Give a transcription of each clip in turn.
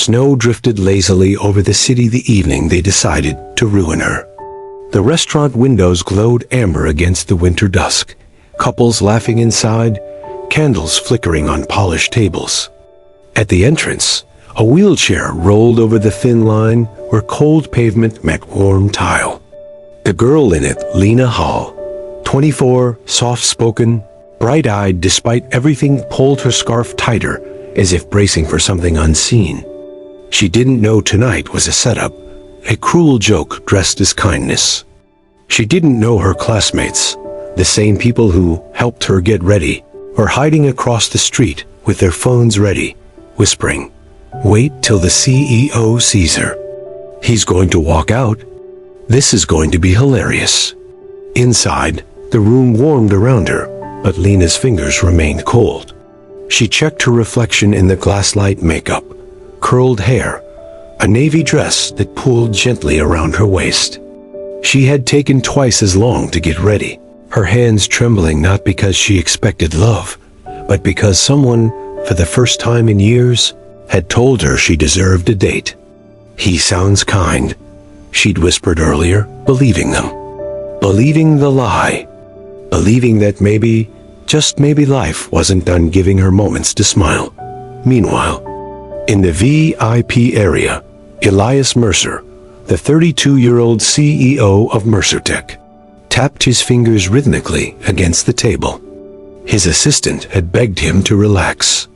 Snow drifted lazily over the city the evening they decided to ruin her. The restaurant windows glowed amber against the winter dusk, couples laughing inside, candles flickering on polished tables. At the entrance, a wheelchair rolled over the thin line where cold pavement met warm tile. The girl in it, Lena Hall, 24, soft-spoken, bright-eyed despite everything, pulled her scarf tighter as if bracing for something unseen. She didn't know tonight was a setup, a cruel joke dressed as kindness. She didn't know her classmates, the same people who helped her get ready, were hiding across the street with their phones ready, whispering, "Wait till the CEO sees her. He's going to walk out. This is going to be hilarious." Inside, the room warmed around her, but Lena's fingers remained cold. She checked her reflection in the glass-light makeup, curled hair, a navy dress that pulled gently around her waist. She had taken twice as long to get ready, her hands trembling not because she expected love, but because someone, for the first time in years, had told her she deserved a date. "He sounds kind," she'd whispered earlier, believing them. Believing the lie. Believing that maybe, just maybe life wasn't done giving her moments to smile. Meanwhile, in the VIP area, Elias Mercer, the 32-year-old CEO of Mercertech, tapped his fingers rhythmically against the table. His assistant had begged him to relax.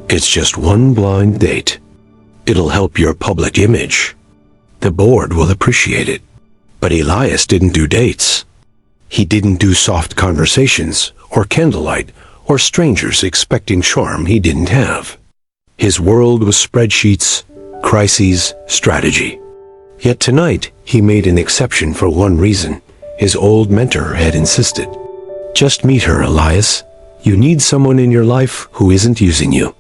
"It's just one blind date. It'll help your public image. The board will appreciate it." But Elias didn't do dates. He didn't do soft conversations, or candlelight, or strangers expecting charm he didn't have. His world was spreadsheets, crises, strategy. Yet tonight, he made an exception for one reason. His old mentor had insisted. "Just meet her, Elias. You need someone in your life who isn't using you."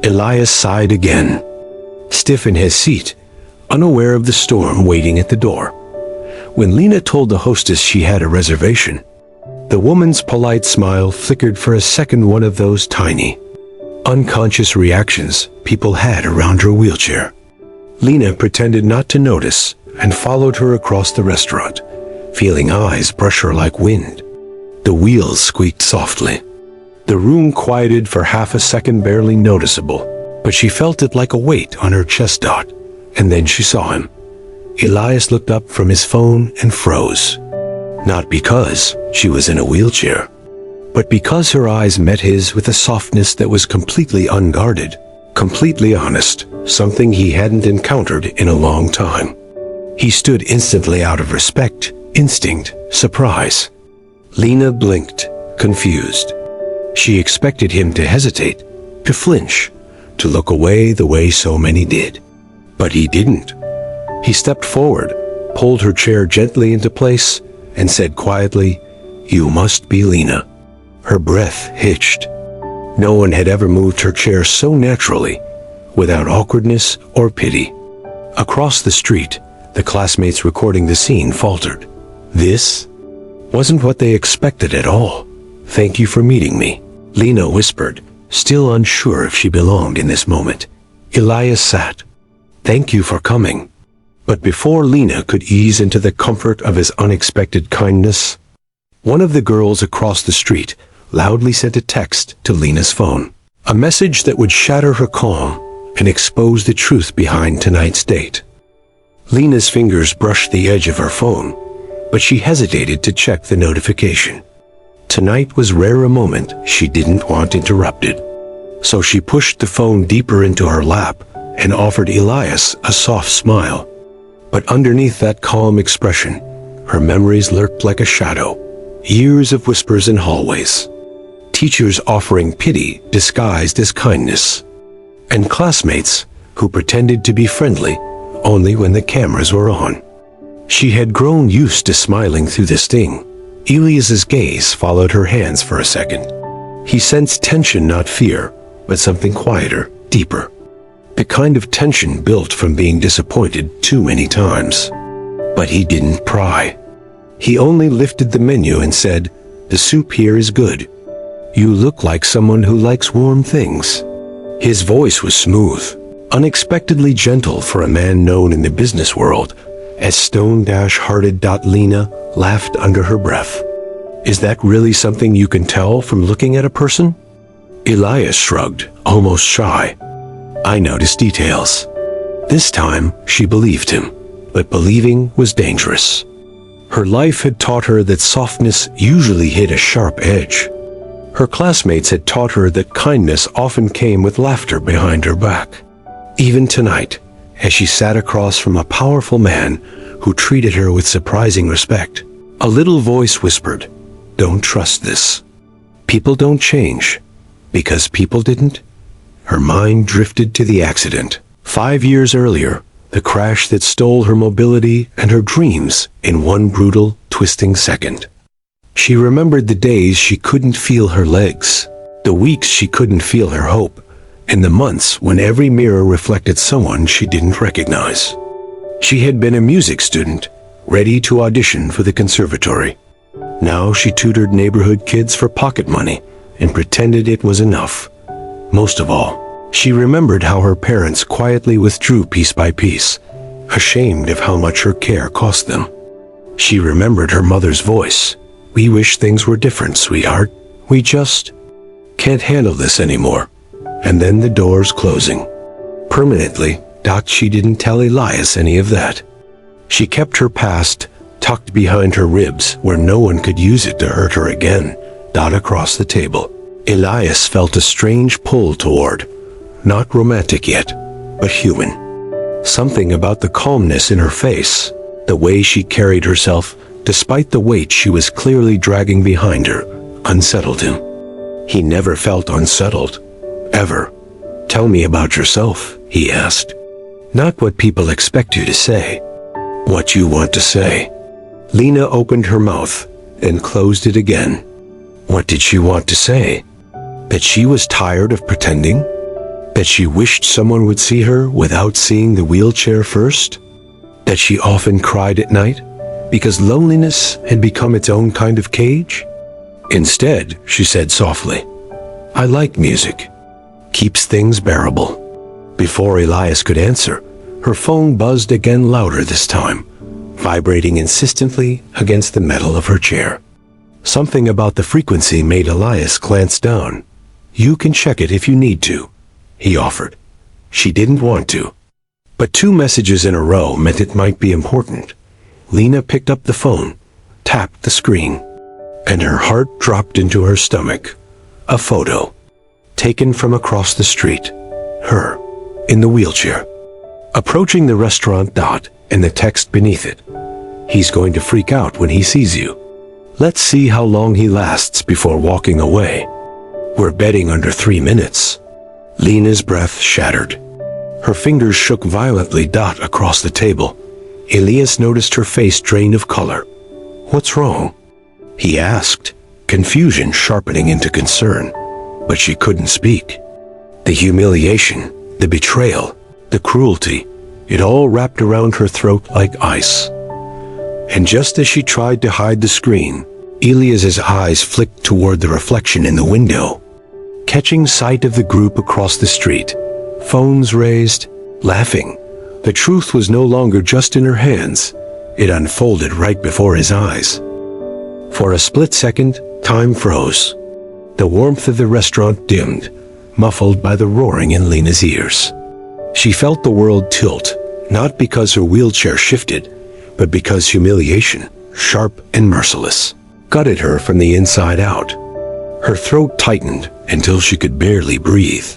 Elias sighed again, stiff in his seat, unaware of the storm waiting at the door. When Lena told the hostess she had a reservation, the woman's polite smile flickered for a second, one of those tiny, unconscious reactions people had around her wheelchair. Lena pretended not to notice and followed her across the restaurant, feeling eyes brush her like wind. The wheels squeaked softly. The room quieted for half a second, barely noticeable, but she felt it like a weight on her chest dot, and then she saw him. Elias looked up from his phone and froze. Not because she was in a wheelchair, but because her eyes met his with a softness that was completely unguarded, completely honest, something he hadn't encountered in a long time. He stood instantly out of respect, instinct, surprise. Lena blinked, confused. She expected him to hesitate, to flinch, to look away the way so many did. But he didn't. He stepped forward, pulled her chair gently into place, and said quietly, "You must be Lena." Her breath hitched. No one had ever moved her chair so naturally, without awkwardness or pity. Across the street, the classmates recording the scene faltered. This wasn't what they expected at all. "Thank you for meeting me," Lena whispered, still unsure if she belonged in this moment. Elias sat. "Thank you for coming." But before Lena could ease into the comfort of his unexpected kindness, one of the girls across the street loudly sent a text to Lena's phone. A message that would shatter her calm and expose the truth behind tonight's date. Lena's fingers brushed the edge of her phone, but she hesitated to check the notification. Tonight was rare a moment she didn't want interrupted. So she pushed the phone deeper into her lap and offered Elias a soft smile. But underneath that calm expression, her memories lurked like a shadow. Years of whispers in hallways. Teachers offering pity disguised as kindness. And classmates who pretended to be friendly only when the cameras were on. She had grown used to smiling through this thing. Elias's gaze followed her hands for a second. He sensed tension, not fear, but something quieter, deeper. The kind of tension built from being disappointed too many times. But he didn't pry. He only lifted the menu and said, "The soup here is good. You look like someone who likes warm things." His voice was smooth, unexpectedly gentle for a man known in the business world as stone-hearted. Lena laughed under her breath. Is that really something you can tell from looking at a person? Elias shrugged, almost shy. I noticed details. This time, she believed him, but believing was dangerous. Her life had taught her that softness usually hit a sharp edge. Her classmates had taught her that kindness often came with laughter behind her back. Even tonight, as she sat across from a powerful man who treated her with surprising respect, a little voice whispered, "Don't trust this. People don't change. Because people didn't?" Her mind drifted to the accident. 5 years earlier, the crash that stole her mobility and her dreams in one brutal, twisting second. She remembered the days she couldn't feel her legs, the weeks she couldn't feel her hope, and the months when every mirror reflected someone she didn't recognize. She had been a music student, ready to audition for the conservatory. Now she tutored neighborhood kids for pocket money and pretended it was enough. Most of all, she remembered how her parents quietly withdrew piece by piece, ashamed of how much her care cost them. She remembered her mother's voice. "We wish things were different, sweetheart. We just can't handle this anymore." And then the doors closing. Permanently. She didn't tell Elias any of that. She kept her past tucked behind her ribs where no one could use it to hurt her again. Across the table. Elias felt a strange pull toward, not romantic yet, but human. Something about the calmness in her face, the way she carried herself, despite the weight she was clearly dragging behind her, unsettled him. He never felt unsettled. Ever. "Tell me about yourself," he asked. "Not what people expect you to say. What you want to say." Lena opened her mouth and closed it again. What did she want to say? That she was tired of pretending? That she wished someone would see her without seeing the wheelchair first? That she often cried at night because loneliness had become its own kind of cage? Instead, she said softly, "I like music. Keeps things bearable." Before Elias could answer, her phone buzzed again, louder this time, vibrating insistently against the metal of her chair. Something about the frequency made Elias glance down. "You can check it if you need to," he offered. She didn't want to. But 2 messages in a row meant it might be important. Lena picked up the phone, tapped the screen, and her heart dropped into her stomach. A photo. Taken from across the street. Her. In the wheelchair. Approaching the restaurant. And the text beneath it. "He's going to freak out when he sees you. Let's see how long he lasts before walking away. We're betting under 3 minutes." Lena's breath shattered. Her fingers shook violently. Across the table. Elias noticed her face drain of color. "What's wrong?" he asked, confusion sharpening into concern. But she couldn't speak. The humiliation, the betrayal, the cruelty, it all wrapped around her throat like ice. And just as she tried to hide the screen, Elias's eyes flicked toward the reflection in the window. Catching sight of the group across the street, phones raised, laughing, the truth was no longer just in her hands. It unfolded right before his eyes. For a split second, time froze. The warmth of the restaurant dimmed, muffled by the roaring in Lena's ears. She felt the world tilt, not because her wheelchair shifted, but because humiliation, sharp and merciless, gutted her from the inside out. Her throat tightened until she could barely breathe.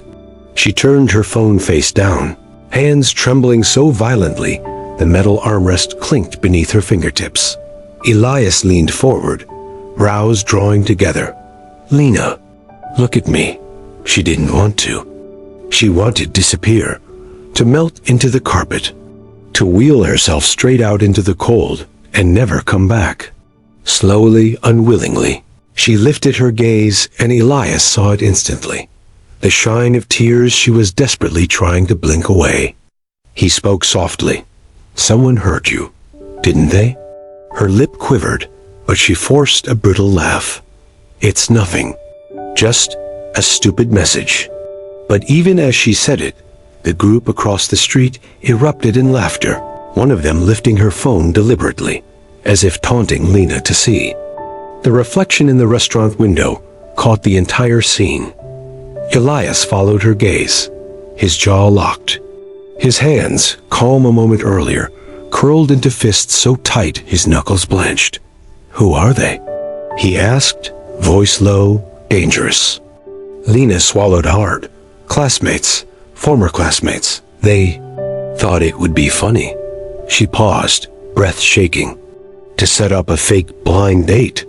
She turned her phone face down, hands trembling so violently the metal armrest clinked beneath her fingertips. Elias leaned forward, brows drawing together. "Lena, look at me." She didn't want to. She wanted to disappear, to melt into the carpet, to wheel herself straight out into the cold and never come back. Slowly, unwillingly, she lifted her gaze and Elias saw it instantly. The shine of tears she was desperately trying to blink away. He spoke softly. "Someone hurt you, didn't they?" Her lip quivered, but she forced a brittle laugh. "It's nothing. Just a stupid message." But even as she said it, The group across the street erupted in laughter, one of them lifting her phone deliberately, as if taunting Lena to see. The reflection in the restaurant window caught the entire scene. Elias followed her gaze, his jaw locked. His hands, calm a moment earlier, curled into fists so tight his knuckles blanched. "Who are they?" he asked, voice low, dangerous. Lena swallowed hard. "Classmates, former classmates. They thought it would be funny." She paused, breath shaking. "To set up a fake blind date."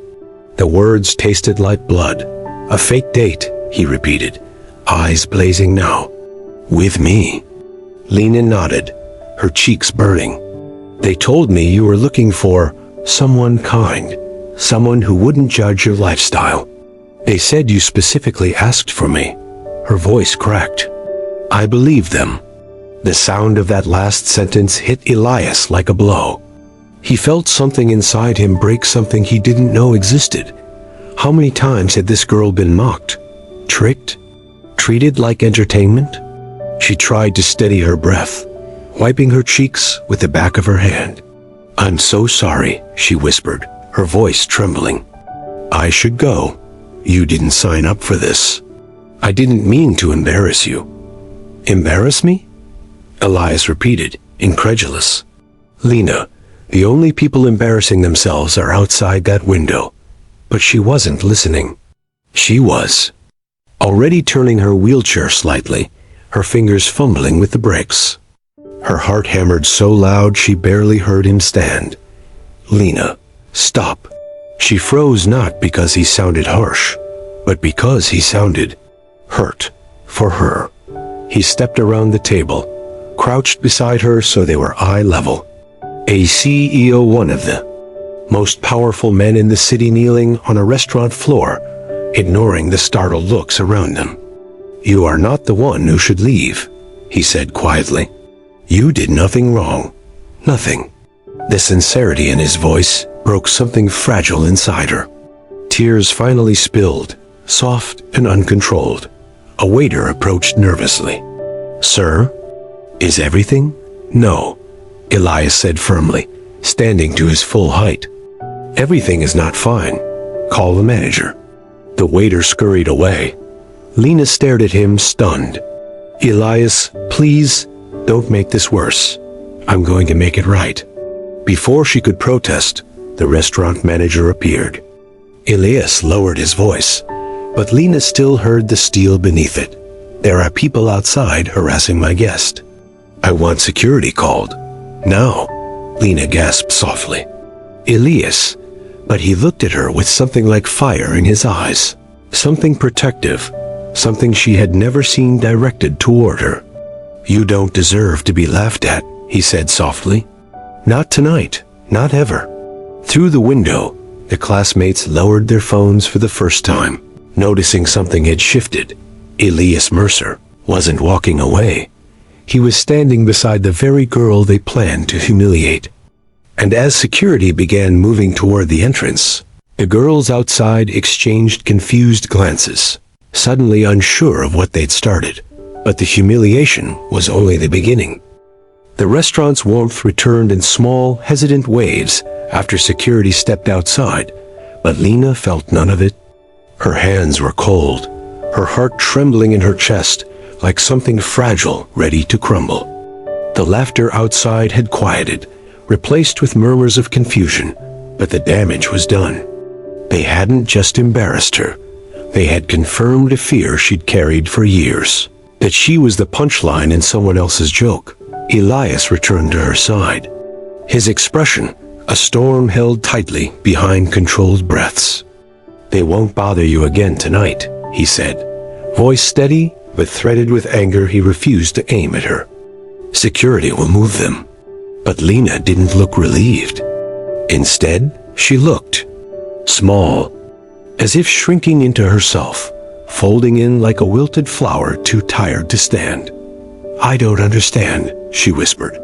The words tasted like blood. "A fake date," he repeated, eyes blazing now. "With me." Lena nodded, her cheeks burning. "They told me you were looking for someone kind, someone who wouldn't judge your lifestyle. They said you specifically asked for me." Her voice cracked. I believed them. The sound of that last sentence hit Elias like a blow. He felt something inside him break, something he didn't know existed. How many times had this girl been mocked, tricked, treated like entertainment? She tried to steady her breath, wiping her cheeks with the back of her hand. "I'm so sorry," she whispered, her voice trembling. "I should go. You didn't sign up for this. I didn't mean to embarrass you." "Embarrass me?" Elias repeated, incredulous. "Lena, the only people embarrassing themselves are outside that window." But she wasn't listening. She was. Already turning her wheelchair slightly, her fingers fumbling with the brakes. Her heart hammered so loud she barely heard him stand. "Lena, stop." She froze, not because he sounded harsh, but because he sounded hurt for her. He stepped around the table, crouched beside her so they were eye level. A CEO, one of the most powerful men in the city, kneeling on a restaurant floor, ignoring the startled looks around them. "You are not the one who should leave," he said quietly. "You did nothing wrong. Nothing." The sincerity in his voice broke something fragile inside her. Tears finally spilled, soft and uncontrolled. A waiter approached nervously. "Sir, is everything?" "No," Elias said firmly, standing to his full height. "Everything is not fine. Call the manager." The waiter scurried away. Lena stared at him, stunned. "Elias, please, don't make this worse. I'm going to make it right." Before she could protest, the restaurant manager appeared. Elias lowered his voice, but Lena still heard the steel beneath it. "There are people outside harassing my guest. I want security called. Now," Lena gasped softly. "Elias," but he looked at her with something like fire in his eyes. Something protective, something she had never seen directed toward her. "You don't deserve to be laughed at," he said softly. "Not tonight, not ever." Through the window, the classmates lowered their phones for the first time, noticing something had shifted. Elias Mercer wasn't walking away. He was standing beside the very girl they planned to humiliate. And as security began moving toward the entrance, the girls outside exchanged confused glances, suddenly unsure of what they'd started. But the humiliation was only the beginning. The restaurant's warmth returned in small, hesitant waves after security stepped outside, but Lena felt none of it. Her hands were cold, her heart trembling in her chest like something fragile ready to crumble. The laughter outside had quieted, replaced with murmurs of confusion, but the damage was done. They hadn't just embarrassed her. They had confirmed a fear she'd carried for years, that she was the punchline in someone else's joke. Elias returned to her side. His expression, a storm held tightly behind controlled breaths. "They won't bother you again tonight," he said. Voice steady, but threaded with anger. He refused to aim at her. "Security will move them." But Lena didn't look relieved. Instead, she looked small, as if shrinking into herself, folding in like a wilted flower too tired to stand. "I don't understand," she whispered.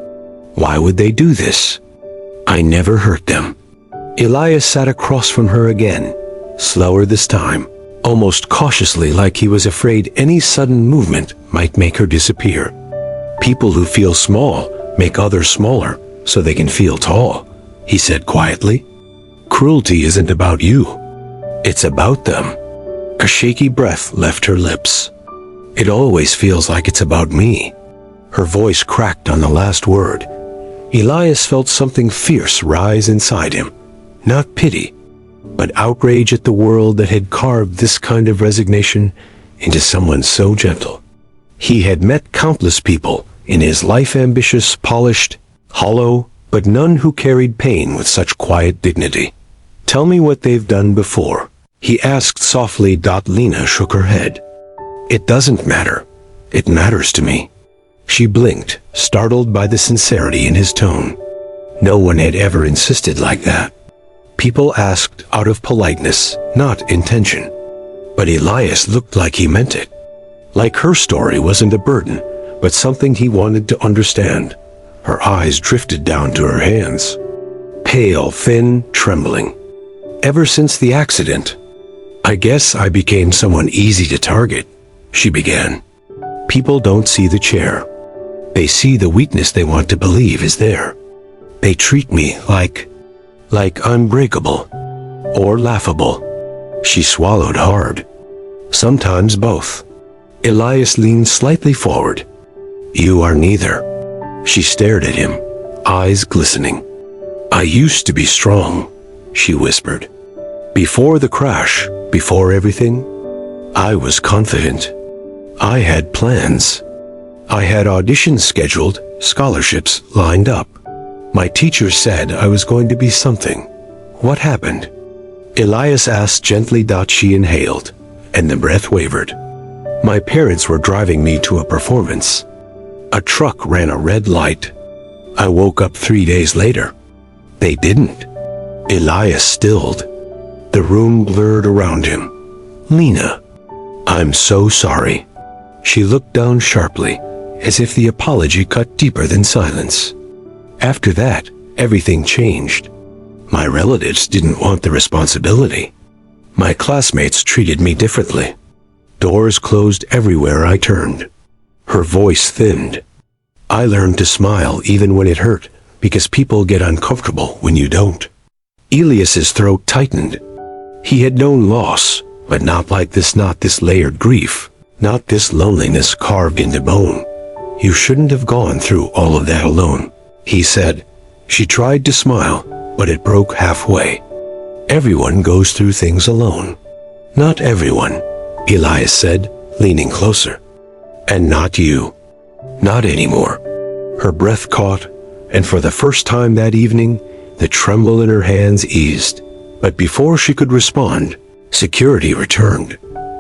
"Why would they do this? I never hurt them." Elias sat across from her again, slower this time, almost cautiously, like he was afraid any sudden movement might make her disappear. People who feel small make others smaller so they can feel tall, he said quietly. Cruelty isn't about you. It's about them. A shaky breath left her lips. It always feels like it's about me. Her voice cracked on the last word. Elias felt something fierce rise inside him. Not pity, but outrage at the world that had carved this kind of resignation into someone so gentle. He had met countless people in his life, ambitious, polished, hollow, but none who carried pain with such quiet dignity. Tell me what they've done before, he asked softly. Lena shook her head. It doesn't matter. It matters to me. She blinked, startled by the sincerity in his tone. No one had ever insisted like that. People asked out of politeness, not intention. But Elias looked like he meant it. Like her story wasn't a burden, but something he wanted to understand. Her eyes drifted down to her hands. Pale, thin, trembling. Ever since the accident, I guess I became someone easy to target, she began. People don't see the chair. They see the weakness they want to believe is there. They treat me like unbreakable or laughable. She swallowed hard. Sometimes both. Elias leaned slightly forward. You are neither. She stared at him, eyes glistening. I used to be strong, she whispered. Before the crash, before everything, I was confident. I had plans. I had auditions scheduled, scholarships lined up. My teacher said I was going to be something. What happened? Elias asked gently. She inhaled, and the breath wavered. My parents were driving me to a performance. A truck ran a red light. I woke up 3 days later. They didn't. Elias stilled. The room blurred around him. Lena, I'm so sorry. She looked down sharply, as if the apology cut deeper than silence. After that, everything changed. My relatives didn't want the responsibility. My classmates treated me differently. Doors closed everywhere I turned. Her voice thinned. I learned to smile even when it hurt, because people get uncomfortable when you don't. Elias's throat tightened. He had known loss, but not like this, not this layered grief, not this loneliness carved into bone. You shouldn't have gone through all of that alone, he said. She tried to smile, but it broke halfway. Everyone goes through things alone. Not everyone, Elias said, leaning closer. And not you. Not anymore. Her breath caught, and for the first time that evening, the tremble in her hands eased. But before she could respond, security returned.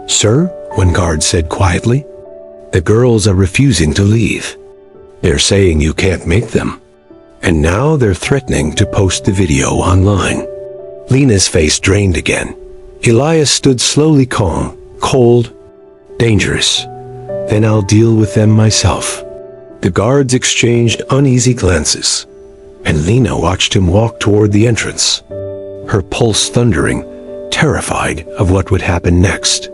Sir, one guard said quietly, the girls are refusing to leave. They're saying you can't make them. And now they're threatening to post the video online. Lena's face drained again. Elias stood slowly, calm, cold, dangerous. Then I'll deal with them myself. The guards exchanged uneasy glances, and Lena watched him walk toward the entrance, her pulse thundering, terrified of what would happen next.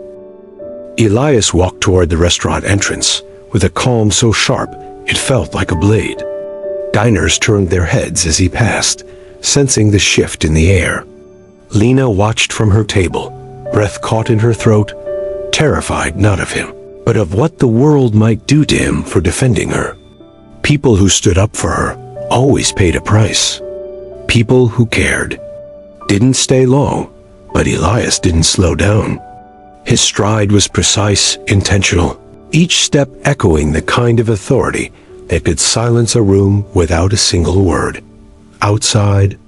Elias walked toward the restaurant entrance with a calm so sharp it felt like a blade. Diners turned their heads as he passed, sensing the shift in the air. Lena watched from her table, breath caught in her throat, terrified not of him, but of what the world might do to him for defending her. People who stood up for her always paid a price. People who cared. Didn't stay long, but Elias didn't slow down. His stride was precise, intentional, each step echoing the kind of authority that could silence a room without a single word. Outside,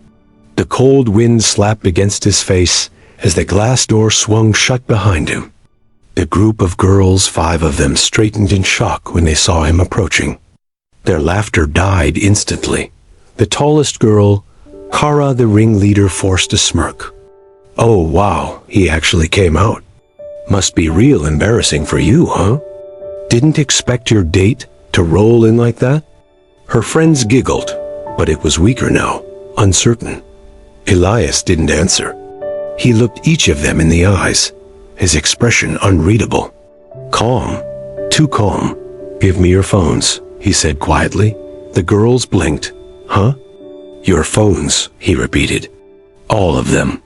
the cold wind slapped against his face as the glass door swung shut behind him. The group of girls, 5 of them, straightened in shock when they saw him approaching. Their laughter died instantly. The tallest girl, Kara the ringleader, forced a smirk. Oh wow, he actually came out. Must be real embarrassing for you, huh? Didn't expect your date to roll in like that? Her friends giggled, but it was weaker now, uncertain. Elias didn't answer. He looked each of them in the eyes, his expression unreadable. Calm, too calm. Give me your phones, he said quietly. The girls blinked. Huh? Your phones, he repeated. All of them.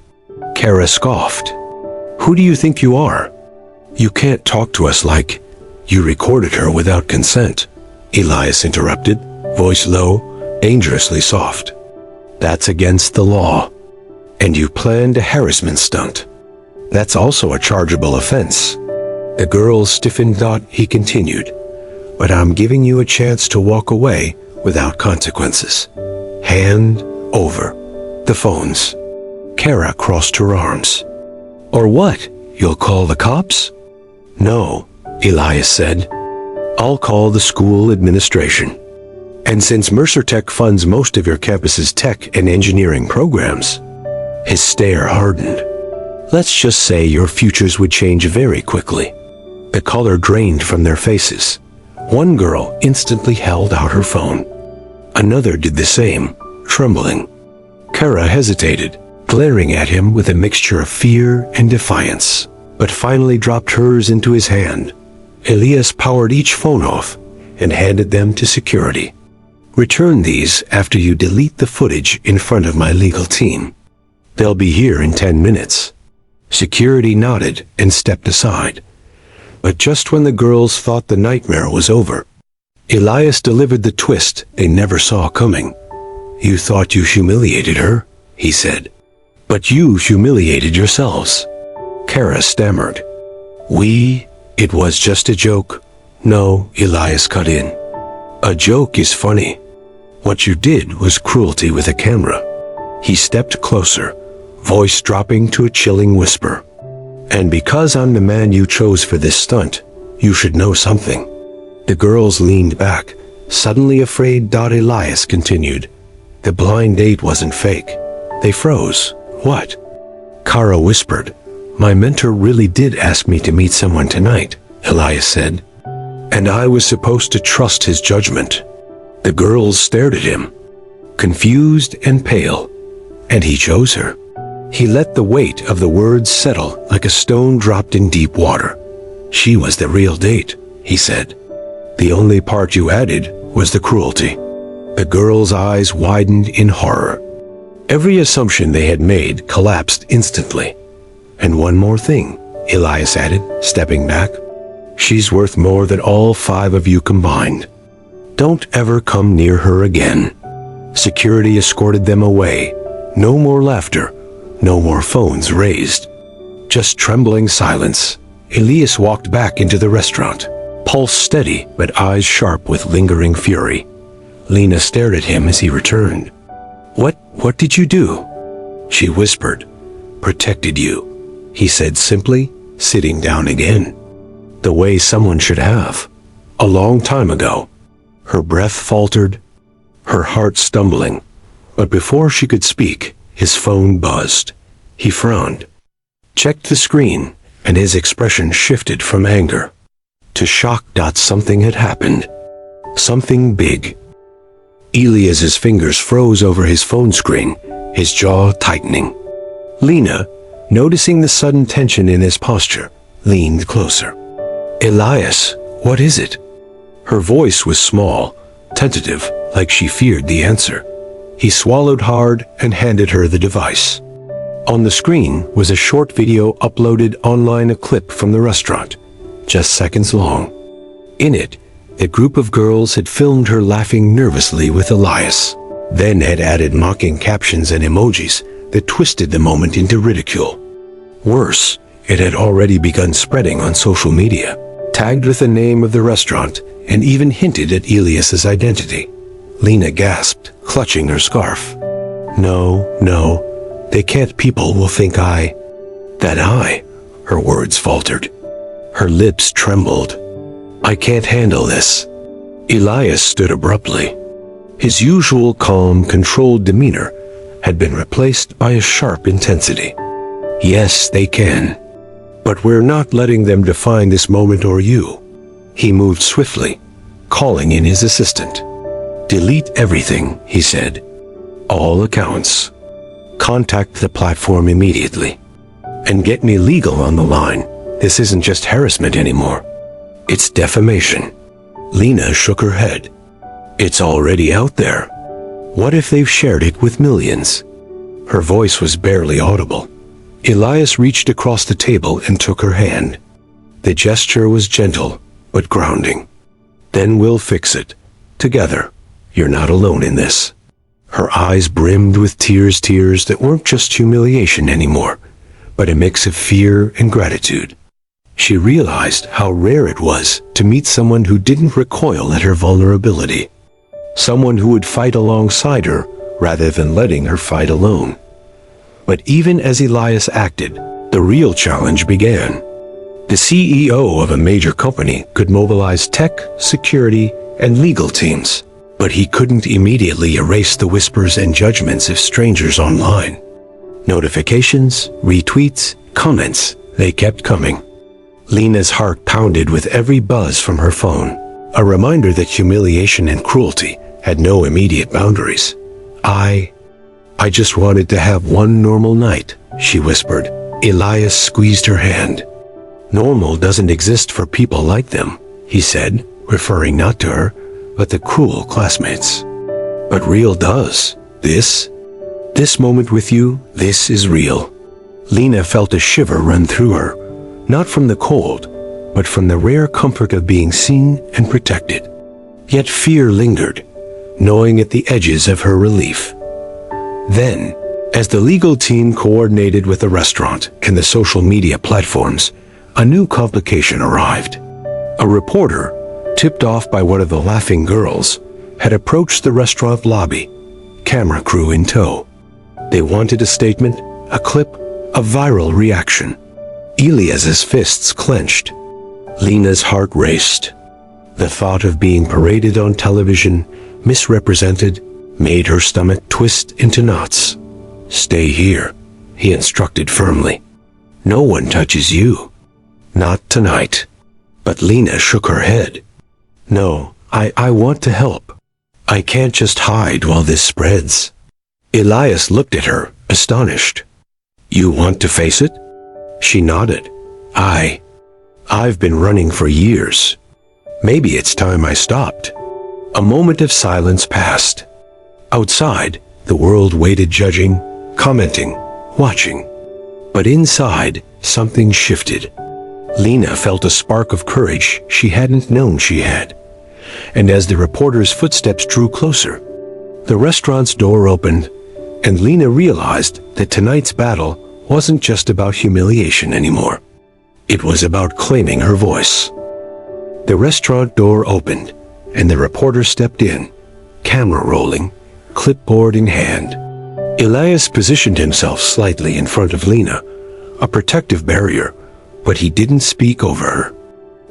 Kara scoffed. Who do you think you are? You can't talk to us like you recorded her without consent, Elias interrupted, voice low, dangerously soft. That's against the law. And you planned a harassment stunt. That's also a chargeable offense. The girls stiffened. He continued, but I'm giving you a chance to walk away without consequences. Hand over the phones. Kara crossed her arms. Or what? You'll call the cops? No, Elias said. I'll call the school administration. And since Mercer Tech funds most of your campus's tech and engineering programs, his stare hardened. Let's just say your futures would change very quickly. The color drained from their faces. One girl instantly held out her phone. Another did the same, trembling. Kara hesitated, glaring at him with a mixture of fear and defiance, but finally dropped hers into his hand. Elias powered each phone off and handed them to security. Return these after you delete the footage in front of my legal team. They'll be here in 10 minutes. Security nodded and stepped aside. But just when the girls thought the nightmare was over, Elias delivered the twist they never saw coming. You thought you humiliated her, he said. But you humiliated yourselves. Kara stammered. It was just a joke. No, Elias cut in. A joke is funny. What you did was cruelty with a camera. He stepped closer, voice dropping to a chilling whisper. And because I'm the man you chose for this stunt, you should know something. The girls leaned back, suddenly afraid. Elias continued. The blind date wasn't fake. They froze. What? Kara whispered. My mentor really did ask me to meet someone tonight, Elias said. And I was supposed to trust his judgment. The girls stared at him, confused and pale, and he chose her. He let the weight of the words settle like a stone dropped in deep water. She was the real date, he said. The only part you added was the cruelty. The girls' eyes widened in horror. Every assumption they had made collapsed instantly. And one more thing, Elias added, stepping back. She's worth more than all 5 of you combined. Don't ever come near her again. Security escorted them away. No more laughter. No more phones raised. Just trembling silence. Elias walked back into the restaurant, pulse steady but eyes sharp with lingering fury. Lena stared at him as he returned. What did you do? She whispered. Protected you, he said simply, sitting down again. The way someone should have. A long time ago. Her breath faltered, her heart stumbling. But before she could speak, his phone buzzed. He frowned, checked the screen, and his expression shifted from anger to shock. Something had happened. Something big. Elias's fingers froze over his phone screen, his jaw tightening. Lena, noticing the sudden tension in his posture, leaned closer. Elias, what is it? Her voice was small, tentative, like she feared the answer. He swallowed hard and handed her the device. On the screen was a short video uploaded online, a clip from the restaurant, just seconds long. In it, a group of girls had filmed her laughing nervously with Elias, then had added mocking captions and emojis that twisted the moment into ridicule. Worse, it had already begun spreading on social media, tagged with the name of the restaurant, and even hinted at Elias's identity. Lena gasped, clutching her scarf. No, they can't. People will think her words faltered. Her lips trembled. I can't handle this. Elias stood abruptly. His usual calm, controlled demeanor had been replaced by a sharp intensity. Yes, they can. But we're not letting them define this moment or you. He moved swiftly, calling in his assistant. Delete everything, he said. All accounts. Contact the platform immediately. And get me legal on the line. This isn't just harassment anymore. It's defamation. Lena shook her head, It's already out there. What if they've shared it with millions? Her voice was barely audible. Elias reached across the table and took her hand. The gesture was gentle, but grounding. Then we'll fix it. Together. You're not alone in this. Her eyes brimmed with tears that weren't just humiliation anymore, but a mix of fear and gratitude. She realized how rare it was to meet someone who didn't recoil at her vulnerability. Someone who would fight alongside her rather than letting her fight alone. But even as Elias acted, the real challenge began. The CEO of a major company could mobilize tech, security, and legal teams, but he couldn't immediately erase the whispers and judgments of strangers online. Notifications, retweets, comments, they kept coming. Lena's heart pounded with every buzz from her phone, a reminder that humiliation and cruelty had no immediate boundaries. I just wanted to have one normal night, she whispered. Elias squeezed her hand. Normal doesn't exist for people like them, he said, referring not to her, but the cruel classmates. But real does. This moment with you, this is real. Lena felt a shiver run through her, not from the cold, but from the rare comfort of being seen and protected. Yet fear lingered, gnawing at the edges of her relief. Then, as the legal team coordinated with the restaurant and the social media platforms, a new complication arrived. A reporter, tipped off by one of the laughing girls, had approached the restaurant lobby, camera crew in tow. They wanted a statement, a clip, a viral reaction. Elias's fists clenched. Lena's heart raced. The thought of being paraded on television, misrepresented, made her stomach twist into knots. Stay here, he instructed firmly. No one touches you. Not tonight. But Lena shook her head. No, I want to help. I can't just hide while this spreads. Elias looked at her, astonished. You want to face it? She nodded. I've been running for years. Maybe it's time I stopped. A moment of silence passed. Outside, the world waited, judging, commenting, watching. But inside, something shifted. Lena felt a spark of courage she hadn't known she had. And as the reporter's footsteps drew closer, the restaurant's door opened, and Lena realized that tonight's battle wasn't just about humiliation anymore. It was about claiming her voice. The restaurant door opened, and the reporter stepped in, camera rolling, clipboard in hand. Elias positioned himself slightly in front of Lena, a protective barrier, but he didn't speak over her.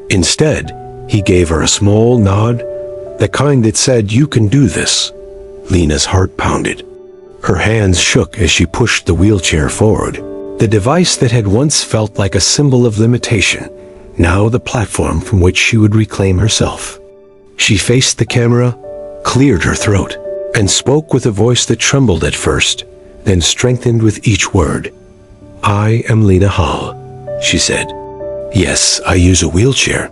Instead, he gave her a small nod, the kind that said, "You can do this." Lena's heart pounded. Her hands shook as she pushed the wheelchair forward, the device that had once felt like a symbol of limitation, now the platform from which she would reclaim herself. She faced the camera, cleared her throat, and spoke with a voice that trembled at first, then strengthened with each word. I am Lena Hall, she said. Yes, I use a wheelchair.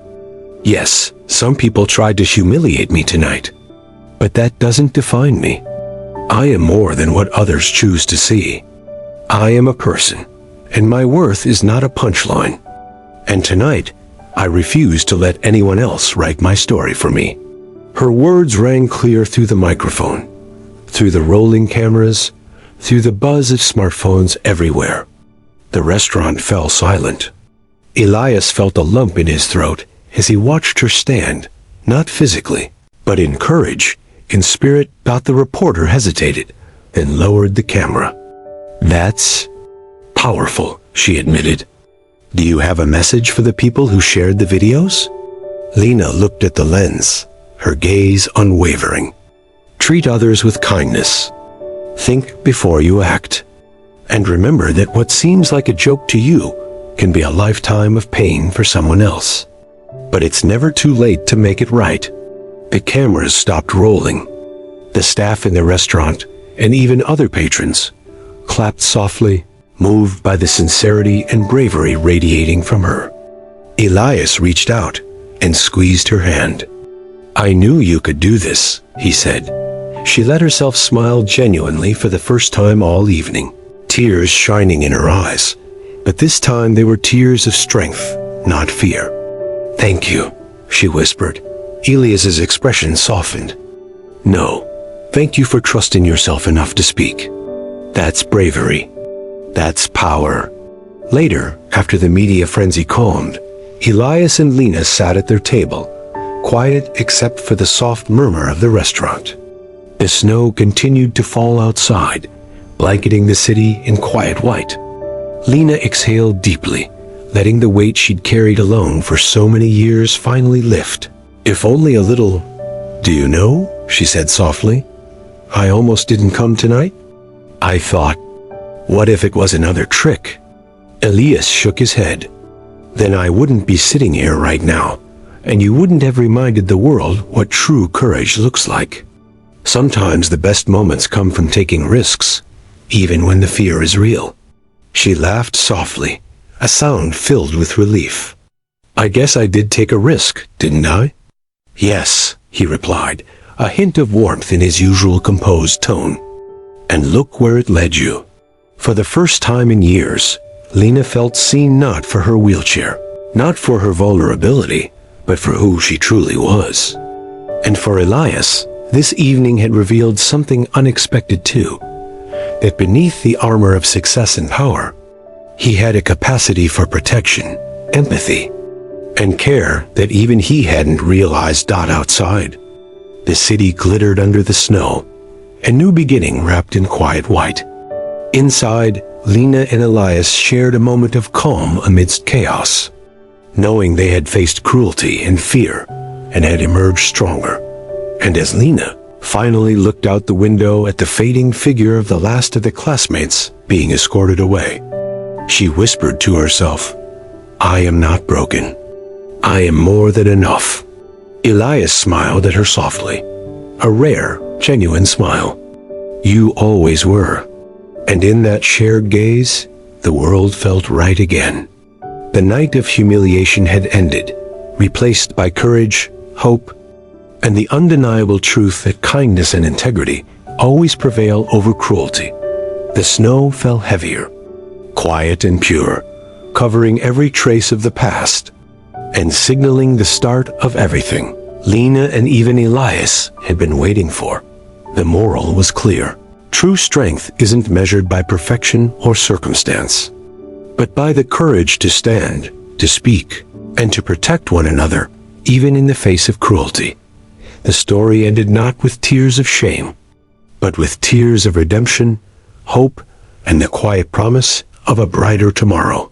Yes, some people tried to humiliate me tonight. But that doesn't define me. I am more than what others choose to see. I am a person, and my worth is not a punchline. And tonight, I refuse to let anyone else write my story for me. Her words rang clear through the microphone, through the rolling cameras, through the buzz of smartphones everywhere. The restaurant fell silent. Elias felt a lump in his throat as he watched her stand, not physically, but in courage, in spirit. The reporter hesitated, then lowered the camera. That's powerful, she admitted. Do you have a message for the people who shared the videos? Lena looked at the lens, her gaze unwavering. Treat others with kindness. Think before you act. And remember that what seems like a joke to you can be a lifetime of pain for someone else. But it's never too late to make it right. The cameras stopped rolling. The staff in the restaurant, and even other patrons, clapped softly, moved by the sincerity and bravery radiating from her. Elias reached out and squeezed her hand. "I knew you could do this," he said. She let herself smile genuinely for the first time all evening, tears shining in her eyes. But this time they were tears of strength, not fear. "Thank you," she whispered. Elias's expression softened. "No, thank you for trusting yourself enough to speak. That's bravery. That's power." Later, after the media frenzy calmed, Elias and Lena sat at their table, quiet except for the soft murmur of the restaurant. The snow continued to fall outside, blanketing the city in quiet white. Lena exhaled deeply, letting the weight she'd carried alone for so many years finally lift. "If only a little, do you know?" she said softly. "I almost didn't come tonight. I thought, what if it was another trick?" Elias shook his head. "Then I wouldn't be sitting here right now, and you wouldn't have reminded the world what true courage looks like. Sometimes the best moments come from taking risks, even when the fear is real." She laughed softly, a sound filled with relief. "I guess I did take a risk, didn't I?" "Yes," he replied, a hint of warmth in his usual composed tone. "And look where it led you." For the first time in years, Lena felt seen not for her wheelchair, not for her vulnerability, but for who she truly was. And for Elias, this evening had revealed something unexpected too, that beneath the armor of success and power, he had a capacity for protection, empathy, and care that even he hadn't realized outside. The city glittered under the snow, a new beginning wrapped in quiet white. Inside, Lena and Elias shared a moment of calm amidst chaos, knowing they had faced cruelty and fear and had emerged stronger. And as Lena finally looked out the window at the fading figure of the last of the classmates being escorted away, she whispered to herself, "I am not broken. I am more than enough." Elias smiled at her softly, a rare, genuine smile. "You always were." And in that shared gaze, the world felt right again. The night of humiliation had ended, replaced by courage, hope, and the undeniable truth that kindness and integrity always prevail over cruelty. The snow fell heavier, quiet and pure, covering every trace of the past, and signaling the start of everything Lena and even Elias had been waiting for. The moral was clear. True strength isn't measured by perfection or circumstance, but by the courage to stand, to speak, and to protect one another, even in the face of cruelty. The story ended not with tears of shame, but with tears of redemption, hope, and the quiet promise of a brighter tomorrow.